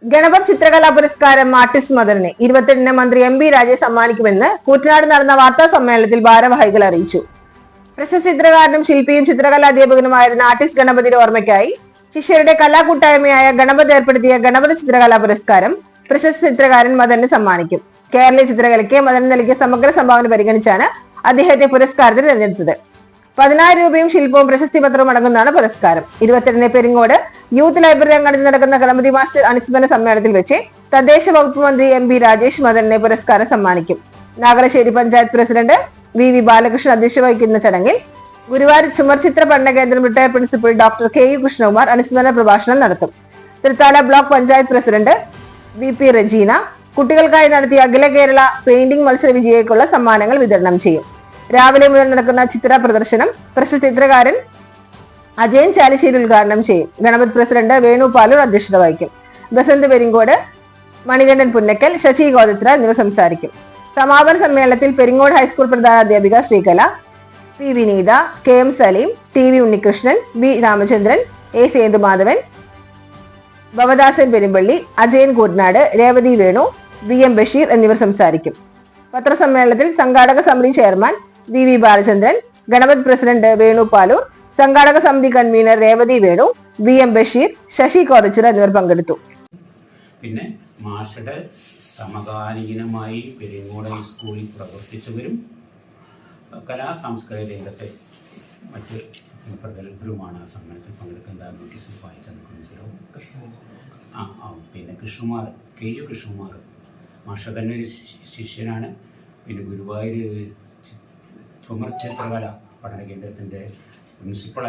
ഗണപത് ചിത്രകലാ പുരസ്കാരം ആർട്ടിസ്റ്റ് മദറിനെ 27-ന് മന്ത്രി MP രാജേഷ് സമ്മാനിക്കുമെന്ന് കൂറ്റനാട് നടന്ന വാർത്താ സമ്മേളനത്തിൽ ഭാരവാഹികൾ അറിയിച്ചു. പ്രശസ്ത ചിത്രകാരനും ശില്പിയും ചിത്രകലാ അധ്യാപകനുമായിരുന്ന ആർട്ടിസ്റ്റ് ഗണപതിയുടെ ഓർമ്മയ്ക്കായി ശിഷ്യരുടെ കലാകൂട്ടായ്മയായ ഗണപത് ഏർപ്പെടുത്തിയ ഗണപത് ചിത്രകലാ പുരസ്കാരം പ്രശസ്ത ചിത്രകാരൻ മദറിന് സമ്മാനിക്കും. കേരളീയ ചിത്രകലയ്ക്ക് മദറിന് നൽകിയ സമഗ്ര സംഭാവന പരിഗണിച്ചാണ് അദ്ദേഹത്തെ പുരസ്കാരത്തിന് തിരഞ്ഞെടുത്തത്. 10,000 രൂപയും ശില്പവും പ്രശസ്തി പത്രവും അടങ്ങുന്നതാണ് പുരസ്കാരം. 22-ന് പെരിങ്ങോട് യൂത്ത് ലൈബ്രറി അങ്കണത്തിൽ നടക്കുന്ന ഗണപതി മാസ്റ്റർ അനുസ്മരണ സമ്മേളനത്തിൽ വെച്ച് തദ്ദേശ വകുപ്പ് മന്ത്രി MP രാജേഷ് മദറിനെ പുരസ്കാരം സമ്മാനിക്കും. നാഗലശ്ശേരി പഞ്ചായത്ത് പ്രസിഡന്റ് VV ബാലകൃഷ്ണൻ അധ്യക്ഷത വഹിക്കുന്ന ചടങ്ങിൽ ഗുരുവായൂർ ചുമർചിത്ര പഠന കേന്ദ്രം retired principal doctor KU Krishnakumar അനുസ്മരണ പ്രഭാഷണം നടത്തും. Thrithala block panchayat president VP Rejeena കുട്ടികൾക്കായി നടത്തിയ അഖില കേരള പെയിന്റിംഗ് മത്സര വിജയികൾക്കുള്ള സമ്മാനങ്ങൾ വിതരണം ചെയ്യും. രാവിലെ മുതൽ നടക്കുന്ന ചിത്ര പ്രദർശനം പ്രശസ്ത ചിത്രകാരൻ അജയൻ ചാലിശ്ശേരി ഉദ്ഘാടനം ചെയ്യും. ഗണപത് പ്രസിഡന്റ് വേണു പാലൂർ അധ്യക്ഷത വഹിക്കും. ബസന്ത് പെരിങ്ങോട്, മണികണ്ഠൻ പുന്നക്കൽ, ശശി ഗോദിത്ര എന്നിവർ സംസാരിക്കും. സമാപന സമ്മേളനത്തിൽ പെരിങ്ങോട് ഹൈസ്കൂൾ പ്രധാനാധ്യാപിക Sreekala, P Vineetha, KM Saleem, TV Unnikrishnan, B Ramachandran, A Sethumadhavan, Bhavadasan Perumpally, Ajayan Koottanad, Revathi Venu, VM Basheer എന്നിവർ സംസാരിക്കും. പത്രസമ്മേളനത്തിൽ സംഘാടക സമിതി chairman VV Balachandran, Ganapath president Venu Paloor, സംഘാടക സമിതി കൺവീനർ രേവതി വേണു, VM ബഷീർ, ശശി കോതച്ചിറ എന്നിവർ പങ്കെടുത്തു. പിന്നെ മാഷയുടെ സമകാലീനമായി പെരിങ്ങോട് സ്കൂളിൽ പ്രവർത്തിച്ചവരും കലാ സാംസ്കാരിക രംഗത്തെ മറ്റ് പ്രഗത്ഭരുമാണ് ആ സമ്മേളനത്തിൽ പങ്കെടുക്കുന്ന നോട്ടീസിൽ വായിച്ച നമുക്ക് മനസ്സിലാവും. പിന്നെ കൃഷ്ണകുമാർ, KU കൃഷ്ണകുമാർ മാഷ തന്നെ ഒരു ശിഷ്യനാണ്. പിന്നെ ഗുരുവായൂർ ചുമർ ചിത്രകല പഠന കേന്ദ്രത്തിൻ്റെ പ്രിൻസിപ്പൾ